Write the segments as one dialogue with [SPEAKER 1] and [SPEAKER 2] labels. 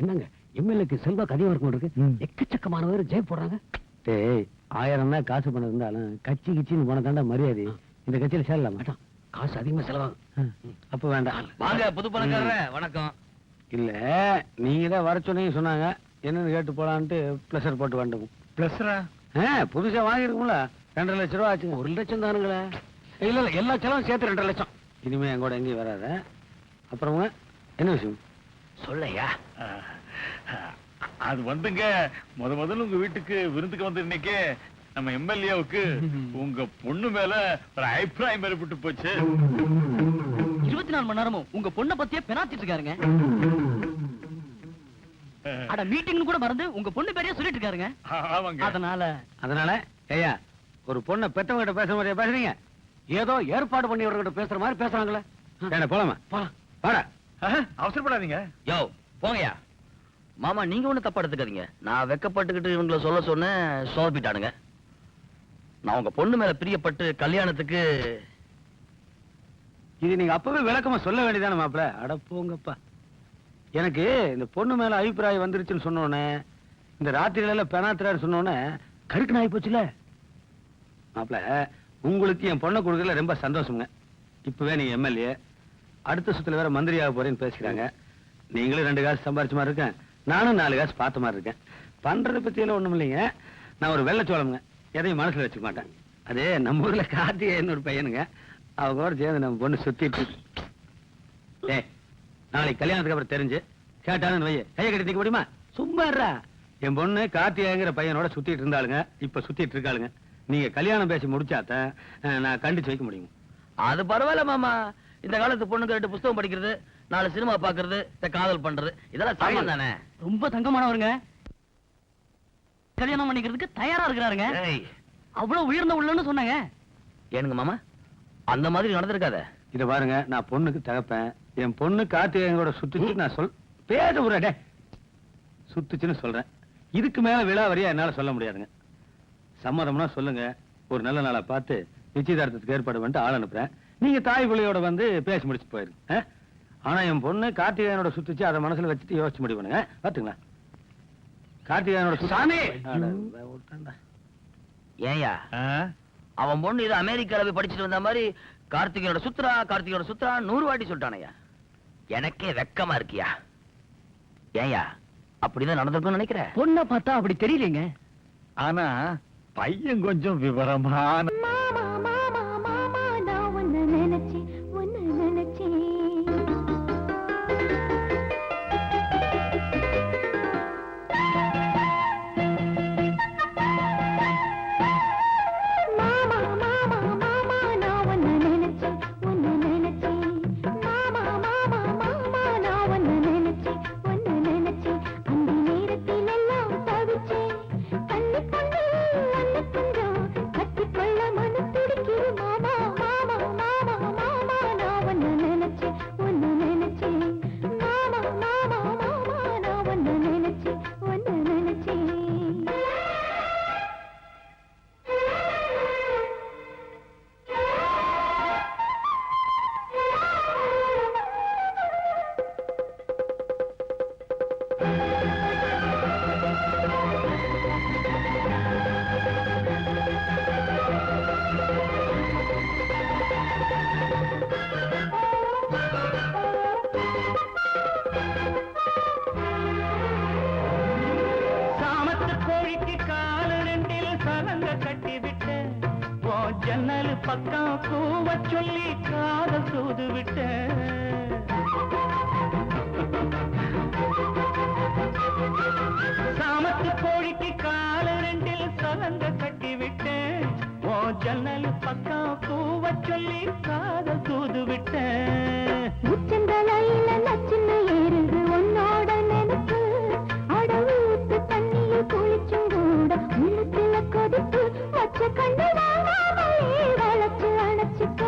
[SPEAKER 1] என்னங்க எம்எல்ஏக்கு செல்வாக்கு அதிகம் இருக்கும் இருக்கு, எக்கச்சக்கமானவர் ஜெய போடுறாங்க. டேய் 1000 தான் காசு பண்ண இருந்தாலும் கட்சி கிச்சின்னு போன தாண்டா மரியாதை. இந்த கட்சியில சேரலாம் மாட்டான், காசு அதிகமா செலவாகும். அப்ப வேண்டாம்.
[SPEAKER 2] வாங்க புது பணக்காரரே, வணக்கம்.
[SPEAKER 1] இல்ல நீங்க தான் வர சொன்னாங்க, என்னன்னு கேட்டு போலான்ட்டு பிளஸர் போட்டு வந்துடும்.
[SPEAKER 2] பிளஸரா?
[SPEAKER 1] புதுசா வாங்கிருக்கும்ல, 2.5 லட்சம் ரூபா ஆச்சுங்க. 1 லட்சம் தானுங்களே. இல்ல இல்ல எல்லா செலவும் சேர்த்து 2.5 லட்சம். இனிமே என் கூட எங்கேயும் வராத. அப்புறம் என்ன விஷயம்
[SPEAKER 2] சொல்லையா?
[SPEAKER 3] அது வந்துங்க, முதல்ல உங்க வீட்டுக்கு விருந்துக்கு வந்து இன்னைக்கு நம்ம எம்எல்ஏவுக்கு உங்க பொண்ணு மேல ஒரு அபிப்பிராயம் ஏற்பட்டு போச்சு.
[SPEAKER 2] 24 மணி நேரமும் உங்க பொண்ணை பத்தியே பெனாத்திட்டு இருக்காருங்க. அட மீட்டிங் கூட மறந்து உங்க பொண்ணு பேரையே சொல்லிட்டு இருக்காருங்க.
[SPEAKER 1] அதனால ஐயா ஒரு பொண்ணை பெத்தவங்க கிட்ட பேசுற மாதிரியா பேசுறீங்க? ஏதோ ஏற்பாடு பண்ணியவர்கிட்ட பேசுற மாதிரி பேசுறாங்களே. என்ன போலாமா? போலாம் வாடா.
[SPEAKER 3] அவசரப்படாதீங்க.
[SPEAKER 2] யோ போங்கயா. மாமா நீங்க ஒண்ணு தப்பா எடுத்துக்காதீங்க. நான் வெக்கப்பட்டுக்கிட்டு இவங்களை சொல்ல சொன்னேன், சோதிட்டானுங்க. நான் உங்க பொண்ணு மேல பிரியப்பட்டு கல்யாணத்துக்கு.
[SPEAKER 1] இது நீங்க அப்பவே விளக்கமா சொல்ல வேண்டியதான மாப்பிள்ள. அட போங்கப்பா. எனக்கு இந்த பொண்ணு மேல அபிப்பிராயம் வந்துருச்சுன்னு சொன்னோன்னே, இந்த ராத்திரியில பெனாத்திராரு சொன்னோன்னே கருக்கு நாய் போச்சுல மாப்பிள்ள. உங்களுக்கு என் பொண்ணை கொடுக்கறதுல ரொம்ப சந்தோஷங்க. இப்பவே நீங்க எம்எல்ஏ, அடுத்த சுத்துல வேற மந்திரியாக போறேன்னு பேசிக்கிறாங்க. நீங்களும் 2 காசு சம்பாரிச்ச மாதிரி இருக்கேன், நானும் 4 காசு பார்த்த மாதிரி இருக்கேன். பண்றதை பத்தி எல்லாம் ஒண்ணும் இல்லைங்க. நான் ஒரு வெள்ளச்சோளமுங்க, எதையும் மனசுல வச்சுக்க மாட்டேன். அதே நம்ம ஊர்ல கார்த்திகேயன் ஒரு பையனுங்க, அவங்க கூட சேர்ந்து நம்ம பொண்ணு சுத்திட்டு. நாளைக்கு கல்யாணத்துக்கு அப்புறம் தெரிஞ்சு கேட்டானு வைய கையை கட்டி நிக்க முடியுமா? சும்மா இருடா. என் பொண்ணு கார்த்திகேயங்கிற பையனோட சுத்திட்டு இருந்தாளுங்க, இப்ப சுத்திட்டு இருக்காளுங்க. நீங்க கல்யாணம் பேசி முடிச்சாதான் நான் கண்டிச்சு வைக்க முடியும்.
[SPEAKER 2] அது பரவாயில்ல மாமா. இந்த காலத்து பொண்ணுங்க 2 புத்தகம் படிக்கிறது, 4 சினிமா பாக்குறது, காதல் பண்றது, இதெல்லாம் சாமான் தானே. ரொம்ப தங்கமானவருங்க, கல்யாணம் பண்ணிக்கிறதுக்கு தயாரா இருக்கிறாருங்க. அவ்வளவு உயர்ந்த உள்ளன்னு சொன்னாங்க. ஏனுங்க மாமா, அந்த மாதிரி நடந்திருக்காத.
[SPEAKER 1] இத பாருங்க, நான் பொண்ணுக்கு தகப்பேன். என் பொண்ணு கார்த்திகேயனோட சுத்துச்சு நான் பேச விடுறே சுத்துச்சுன்னு சொல்றேன். இதுக்கு மேல விழாவரியா என்னால சொல்ல முடியாதுங்க. சம்மதம்னா சொல்லுங்க, ஒரு நல்ல நாளா பார்த்து நிச்சயதார்த்தத்துக்கு ஏற்பாடு பண்ணிட்டு ஆள் அனுப்புறேன். நீங்க தாய் பிள்ளையோட வந்து பேசி முடிச்சு போயிருங்க. ஆனா என் பொண்ணு கார்த்திகேயனோட சுத்துச்சு, அதை மனசுல வச்சுட்டு யோசிச்சு முடிவு பண்ணுங்க. பாத்துங்களா? கார்த்திகேயனோட சாமி
[SPEAKER 2] ஏயா அவன் பொண்ணு இது அமெரிக்கால போய் படிச்சுட்டு வந்த மாதிரி கார்த்திகேயனோட சுத்ரா 100 வாட்டி சொல்லிட்டானையா. எனக்கே வெக்கமா இருக்கியா? ஏயா அப்படிதான் நடந்திருக்கும்னு நினைக்கிறேன். பொண்ணை பார்த்தா அப்படி தெரியலீங்க.
[SPEAKER 3] ஆனா பையன் கொஞ்சம் விவரமான.
[SPEAKER 4] ஜன்னல் பக்கம் கூவ சொல்லி காதல் தூது விட்ட சாமத்து கோழிக்கு கால 2 சலங்க கட்டி விட்டேன். ஓ ஜன்னல் பக்கம் கூவ சொல்லி காதல் தூது விட்ட
[SPEAKER 5] உச்சந்தலையில நச்சின்ன ஏறுது உன்னோட நினைப்பு அடவுத்து தண்ணியில் குளிச்சும் கூட உள்ளத்துல கொதிப்பு வச்ச கண்டு வளச்சு அணைச்சிக்க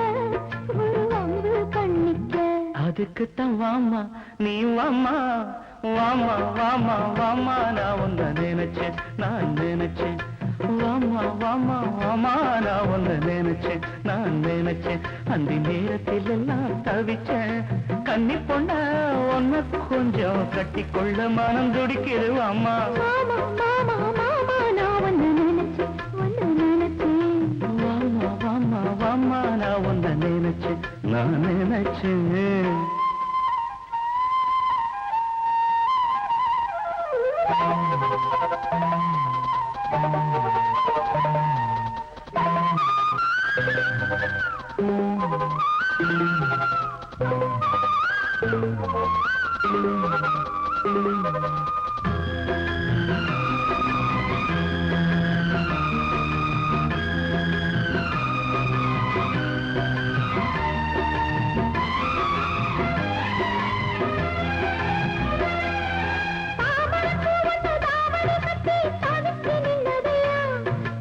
[SPEAKER 5] வந்து கண்ணிக்க.
[SPEAKER 4] அதுக்குத்தான் வாமா நீ வாமா வாமா வாமா வாமா நான் உன்னை நினைச்சேன் நான் நினைச்சேன். வாமா வாமா வாமா நான் உன்னை நினைச்சேன் நான் நினைச்சேன். அந்த நேரத்தில் எல்லாம் தவிச்சேன் கன்னி பொண்ண ஒன்ன கொஞ்சம் கட்டிக்கொள்ள மனம் துடிக்குது அம்மா.
[SPEAKER 5] மாமா மாமா மாமா நான் ஒன்னு நினைச்சேன்
[SPEAKER 4] வாமா வாமா வாமா நான் உன்னை நினைச்சேன் நான் நினைச்சேன்.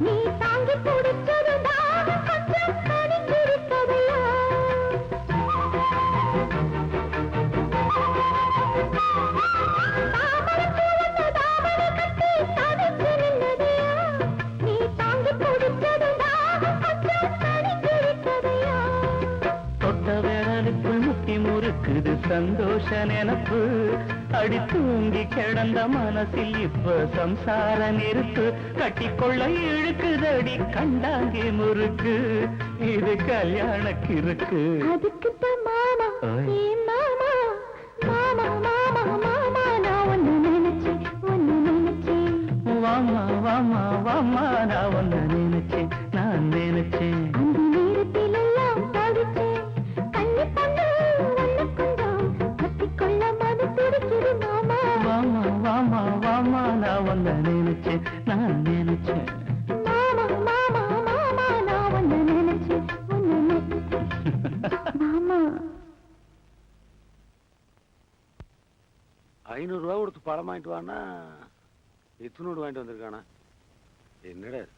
[SPEAKER 5] நீ தாங்கி பிடிச்சது தாகம் கொஞ்சம் தனிஞ்சிருக்கதையா
[SPEAKER 4] தொட்ட விரலுக்குள் முட்டி முறுக்குது சந்தோஷ நினப்பு. அடி தூங்கி கிடந்த மனசில் இப்ப சம்சார நெருப்பு. கட்டிக்கொள்ள இழுக்குதடி கண்டாங்கி முறுக்கு. இது கல்யாண கிறுக்கு.
[SPEAKER 5] அதுக்குத்தான் மாமா
[SPEAKER 4] ஓய்.
[SPEAKER 5] ஏ மாமா மாமா மாமா மாமா நான் ஒன்னு நினைச்சேன்
[SPEAKER 4] வாமா வாமா வாமா நான் உன்னை நினைச்சேன் நான் நினைச்சேன்.
[SPEAKER 5] அந்த நேரத்தில் எல்லாம் தவிச்சேன் கண்ணி பொண்ணு ஒன்னு கொஞ்சம் கத்திக்கொள்ள மது துடிக்குது மாமா
[SPEAKER 4] வாமா வாமா வாமா நான் உன்னை நினைச்சேன் நான் நினைச்சேன்.
[SPEAKER 5] மாமா மாமா மாமா நான் ஒன்னு நினைச்சேன் மாமா
[SPEAKER 1] 500 ரூபா கொடுத்து பழம் வாங்கிட்டு வானா எத்தனோடு வாங்கிட்டு வந்திருக்கானா? என்னடா இது?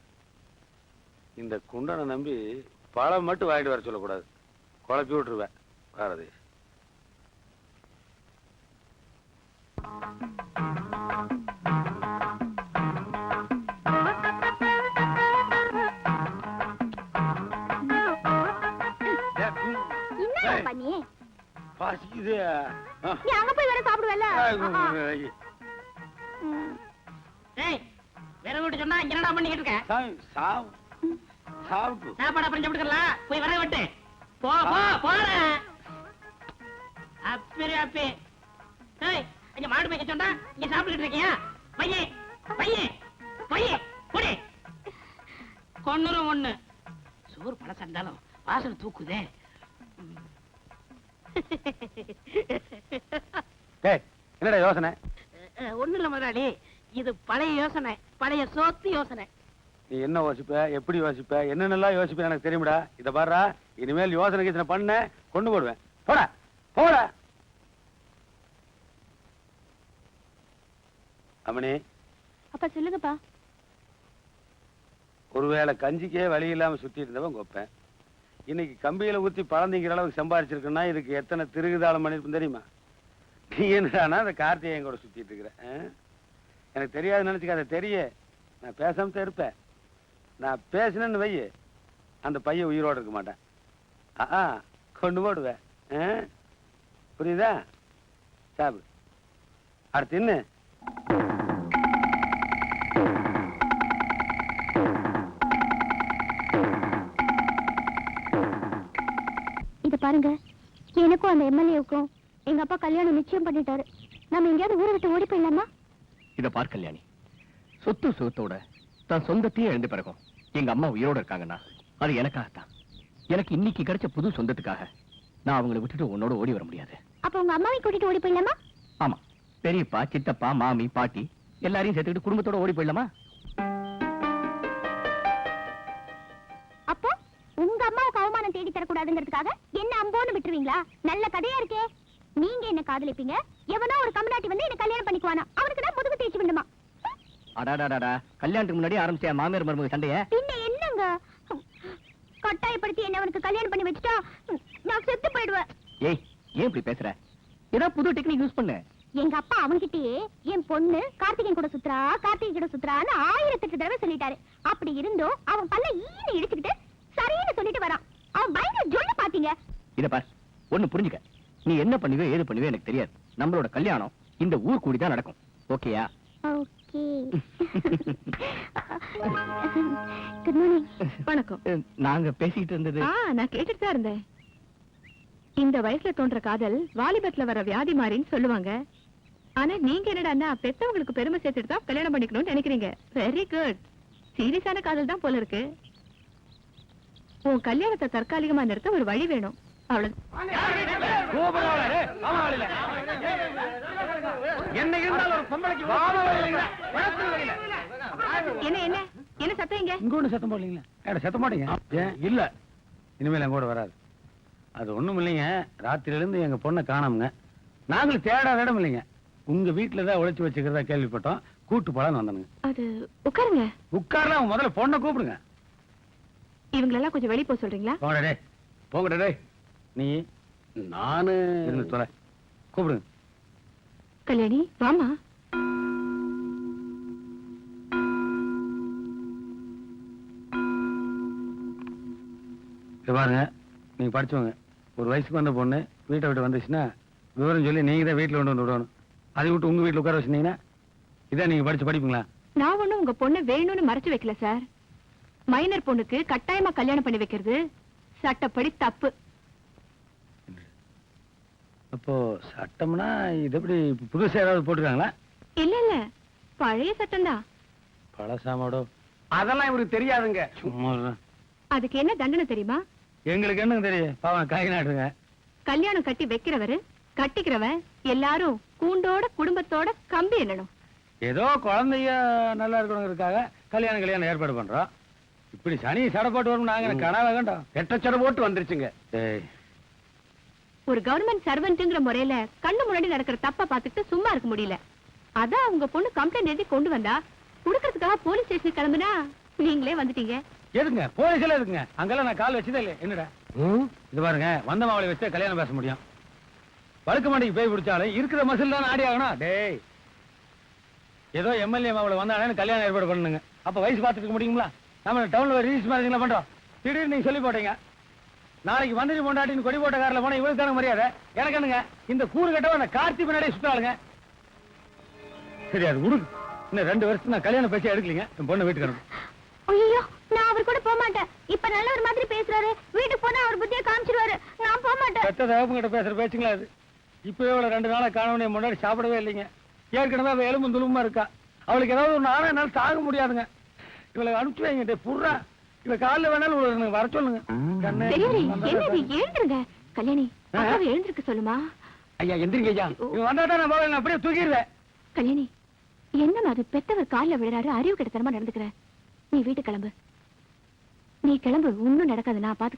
[SPEAKER 1] இந்த குண்டனை நம்பி பழம் மட்டும் வாங்கிட்டு வர சொல்லக்கூடாது, குழப்பி விட்டுருவேன். பாரதி
[SPEAKER 5] என்ன பண்ணி
[SPEAKER 1] பசிக்குது.
[SPEAKER 5] நீ அங்க போய் வேற சாப்பிடுவல்ல
[SPEAKER 6] வேற வீட்டு சொன்னா இங்க என்னடா பண்ணிக்கிட்டு இருக்க?
[SPEAKER 1] சாப்பிட்டு
[SPEAKER 6] சாப்பாடு அப்புறம் சாப்பிட்டுக்கலாம். போய் வர விட்டு போ போ போற அப்பே அப்பே. ஏய் இங்க மாடு மேய்க்க சொன்னா இங்க சாப்பிட்டுட்டு இருக்கியா? பையே பையே பையே போடி. கொன்னுரும் ஒண்ணு சோறு பழசா இருந்தாலும் வாசனை தூக்குதே.
[SPEAKER 1] என்னடா யோசனை?
[SPEAKER 6] ஒண்ணு இல்ல முதலாளி, இது பழைய யோசனை, பழைய சோத்து யோசனை.
[SPEAKER 1] நீ என்ன யோசிப்ப, எப்படி யோசிப்ப, என்னென்னலாம் யோசிப்ப எனக்கு தெரியும்டா. இத பாருடா, இனிமேல் யோசனை கீசனை பண்ண கொண்டு போடுவேன். போட போட. அம்மணி
[SPEAKER 5] அப்பா சொல்லுங்கப்பா.
[SPEAKER 1] ஒருவேளை கஞ்சிக்கே வழி இல்லாம சுத்தி இருந்தவன் கொப்பேன். இன்னைக்கு கம்பியில ஊத்தி பழந்திங்கிற அளவுக்கு சம்பாதிச்சிருக்குன்னா இதுக்கு எத்தனை திருகுதாளம் பண்ணிருப்பேன் தெரியுமா? நீ என்னடானா அந்த கார்த்திகேயன் கூட சுத்திட்டு இருக்கிற. எனக்கு தெரியாது நினைச்சுக்காத. தெரிய நான் பேசாம தான் இருப்பேன். நான் பேசினேன்னு வை, அந்த பையன் உயிரோடு இருக்க மாட்டேன். கொண்டு போடுவேன். புரியுதா? சாப்பிடு. அடுத்து என்ன?
[SPEAKER 5] இது பாருங்க, எனக்கும் அந்த எம்எல்ஏவுக்கும் எங்க அப்பா கல்யாணம் நிச்சயம் பண்ணிட்டாரு. நம்ம எங்கேயாவது ஊரை விட்டு ஓடி போயிடலாமா?
[SPEAKER 2] இத பார் கல்யாணி, சொத்து சுகத்தோட தான் சொந்தத்தையே எழுந்து பிறகும் எங்க அம்மா உயிரோட இருக்காங்கன்னா அது எனக்காகத்தான். எனக்கு இன்னைக்கு கிடைச்ச புது சொந்தத்துக்காக நான் அவங்களை விட்டுட்டு உன்னோட ஓடி வர முடியாது.
[SPEAKER 5] அப்ப உங்க அம்மாவை கூட்டிட்டு ஓடி போயிடலாமா?
[SPEAKER 2] ஆமா, பெரியப்பா, சித்தப்பா, மாமி, பாட்டி எல்லாரையும் சேர்த்துக்கிட்டு குடும்பத்தோட ஓடி போயிடலாமா?
[SPEAKER 5] அப்போ உங்க அம்மாவுக்கு அவமானம் தேடி தரக்கூடாதுங்கிறதுக்காக என்ன அம்போன்னு விட்டுருவீங்களா? நல்ல கதையா இருக்கே. நீங்க என்ன காதலிப்பீங்க, எவனோ ஒரு கம்நாட்டி வந்து என்ன கல்யாணம் பண்ணிக்குவானா, அவனுக்கு தான் முதுகு தேய்ச்சி விடுமா?
[SPEAKER 2] அடாடாடா, கல்யாணத்துக்கு முன்னாடி ஆரம்பிச்ச மாமியார் மருமக சண்டைய
[SPEAKER 5] பின்ன என்னங்க, கட்டாயப்படுத்தி என்ன அவனுக்கு கல்யாணம் பண்ணி வச்சுட்டா நான் செத்து போயிடுவேன்.
[SPEAKER 2] ஏய், ஏன் இப்படி பேசுற? ஏதாவது புது டெக்னிக் யூஸ் பண்ணு.
[SPEAKER 5] எங்க அப்பா அவன்கிட்டயே என் பொண்ணு கார்த்திகேயன் கூட சுத்துறா, கார்த்திகை கூட சுத்துறான்னு 1008 தடவை சொல்லிட்டாரு. அப்படி இருந்தோம் அவன் பல்ல ஈனு இடிச்சுக்கிட்டு சரின்னு சொல்லிட்டு வரான். அவன் பயங்கர ஜொல்லு பாத்தீங்க.
[SPEAKER 2] இத பார், ஒண்ணு புரிஞ்சுக்க,
[SPEAKER 4] நீ என்ன பண்ணுவியோ ஏது பண்ணுவியோ எனக்கு தெரியாது. நம்மளோட கல்யாணம் இந்த ஊர் கூடி தான் நடக்கும். ஓகேயா?
[SPEAKER 5] ஓகே. Good morning.
[SPEAKER 7] வணக்கம்.
[SPEAKER 4] நாங்க பேசிக்கிட்டு இருந்தது
[SPEAKER 7] நான் கேட்டுட்டு தான் இருந்தேன். இந்த வயசுல தோன்ற காதல் வாலிபத்துல வர வியாதி மாறின்னு சொல்லுவாங்க. ஆனா நீங்க என்னடா பெத்தவங்களுக்கு பெருமை சேர்த்துட்டு தான் கல்யாணம் பண்ணிக்கணும்னு நினைக்கிறீங்க. Very good. சீரியஸான காதல் தான் போல இருக்கு. உன் கல்யாணத்தை தற்காலிகமா நிறுத்த ஒரு வழி வேணும். அவ்வளவு. என்ன என்ன என்ன சத்தம் இங்க?
[SPEAKER 1] இங்க ஒண்ணு சத்தம் போடலீங்களா? சத்தம் போட்டீங்க? ஏன் இல்ல, இனிமேல் எங்க கூட வராது. அது ஒண்ணும் இல்லைங்க, ராத்திரில இருந்து எங்க பொண்ணை காணோமுங்க. நாங்களும் தேடாத இடம் இல்லைங்க, உங்க வீட்டுலதான் உழைச்சு வச்சுக்கிறதா கேள்விப்பட்டோம். கூட்டு போலான்னு வந்தானுங்க.
[SPEAKER 7] அது உட்காருங்க.
[SPEAKER 1] உட்காரலாம், முதல்ல பொண்ணை கூப்பிடுங்க.
[SPEAKER 7] இவங்களெல்லாம் கொஞ்சம் வெளியே போக சொல்றீங்களா?
[SPEAKER 1] போங்கடா டேய், போங்கடா டேய். நீ நானு இருந்து தொலை, கூப்பிடுங்க.
[SPEAKER 7] கல்யாணி வாமா.
[SPEAKER 1] இங்க பாருங்க, நீங்க படிச்சவங்க, ஒரு வயசுக்கு வந்த பொண்ணு வீட்டை விட்டு வந்துச்சுன்னா விவரம் சொல்லி நீங்க தான் வீட்டுல கொண்டு வந்து விடணும். அதை விட்டு உங்க வீட்டுல உட்கார வச்சிருந்தீங்கன்னா இதான் நீங்க படிச்சு படிப்பீங்களா?
[SPEAKER 7] நான் ஒண்ணும் உங்க பொண்ணு வேணும்னு மறைச்சு வைக்கல சார். மைனர் பொண்ணுக்கு கட்டாயமா கல்யாணம் பண்ணி வைக்கிறது சட்டப்படி தப்பு.
[SPEAKER 1] அப்போ சட்டம்னா இது எப்படி புதுசா ஏதாவது போட்டுருக்காங்களா?
[SPEAKER 7] இல்ல இல்ல, பழைய சட்டம் தான்.
[SPEAKER 1] பழசாமாடோ? அதெல்லாம் இவருக்கு தெரியாதுங்க. சும்மா இருங்க.
[SPEAKER 7] அதுக்கு என்ன தண்டனை தெரியுமா?
[SPEAKER 1] எங்களுக்கு என்னங்க தெரியும், பாவம் காய் நாட்டுங்க.
[SPEAKER 7] கல்யாணம் கட்டி வைக்கிறவரு கட்டிக்கிறவன் எல்லாரும் கூண்டோட குடும்பத்தோட கம்பி என்னணும்.
[SPEAKER 1] ஏதோ குழந்தைய நல்லா இருக்கணுங்கிறதுக்காக கல்யாணம் ஏற்பாடு பண்றோம். இப்படி சனி சடை போட்டு வரும் நாங்க கனவா கண்டோம். கெட்ட சடை போட்டு வந்துருச்சுங்க.
[SPEAKER 7] ஒரு கவர்மெண்ட் சர்வெண்ட்ங்கிற முறையில கண்ணு முன்னாடி நடக்கிற தப்ப பாத்துட்டு சும்மா இருக்க முடியல. அதான் உங்க பொண்ணு கம்ப்ளைண்ட் எழுதி கொண்டு வந்தா குடுக்கறதுக்காக போலீஸ் ஸ்டேஷன் கிளம்புனா நீங்களே வந்துட்டீங்க.
[SPEAKER 1] எதுங்க போலீஸ் எல்லாம் இருக்குங்க? அங்கெல்லாம் நான் கால் வச்சதே இல்லை. என்னடா இது பாருங்க, வந்த மாவளை வச்சு கல்யாணம் பேச முடியும். வழுக்க மாட்டிக்கு போய் பிடிச்சாலும் இருக்கிற மசில் தான் ஆடி ஆகணும். டேய், ஏதோ எம்எல்ஏ மாவளை வந்தானே கல்யாணம் ஏற்பாடு பண்ணுங்க. அப்ப வயசு பார்த்துக்க முடியுங்களா? நம்ம டவுன்ல ரிலீஸ் மாதிரி பண்றோம். திடீர்னு நீங்க சொல்லி போட்டீங்க, நாளைக்கு மந்திரி பொண்டாட்டின்னு கொடி போட்ட காரில் போனா இவருக்கான மரியாதை எனக்கு என்னங்க? இந்த கூறு கட்டவன் அந்த கார்த்தி பின்னாடியே சுத்தாளுங்க. சரி, அது விடுங்க. இன்னும் 2 வருஷம் நான் கல்யாணம் பேசி எடுக்கலீங்க. என் பொண்ணு வீட்டுக்கு
[SPEAKER 5] ஐயோ, நான் அவர் கூட போக மாட்டேன். இப்ப நல்ல ஒரு மாதிரி பேசுறாரு. வீட்டுக்கு போனா அவர் புத்தியை காமிச்சிருவாரு. நான் போக மாட்டேன்.
[SPEAKER 1] பெத்த தகப்பங்கிட்ட பேசுற பேச்சுங்களா அது? இப்பவே அவளை 2 நாளா காணவனே முன்னாடி சாப்பிடவே இல்லைங்க. ஏற்கனவே அவ எலும்பு துலுமா இருக்கா. அவளுக்கு ஏதாவது ஒரு நாளே என்னால தாங்க முடியாதுங்க. இவளை அனுப்பிச்சு வைங்க. புர்றா, இவ காலில் வேணாலும் வர சொல்லுங்க.
[SPEAKER 7] பெரியவரே, என்னது? எழுந்துருங்க. கல்யாணி அப்பாவை எழுந்திருக்க சொல்லுமா.
[SPEAKER 1] ஐயா எந்திரிங்க ஐயா. இவன் வந்தாதான் நான் போவேன், அப்படியே தூக்கிடுவேன்.
[SPEAKER 7] கல்யாணி, என்ன அது? பெத்தவர் காலில் விழுறாரு, அறிவு கிட்டத்தனமா நடந்துக்கிற. நீ வீட்டு கிளம்பு. நீ கிளம்பு, ஒண்ணும் நடக்காது, நான் பாத்துக்கிறேன்.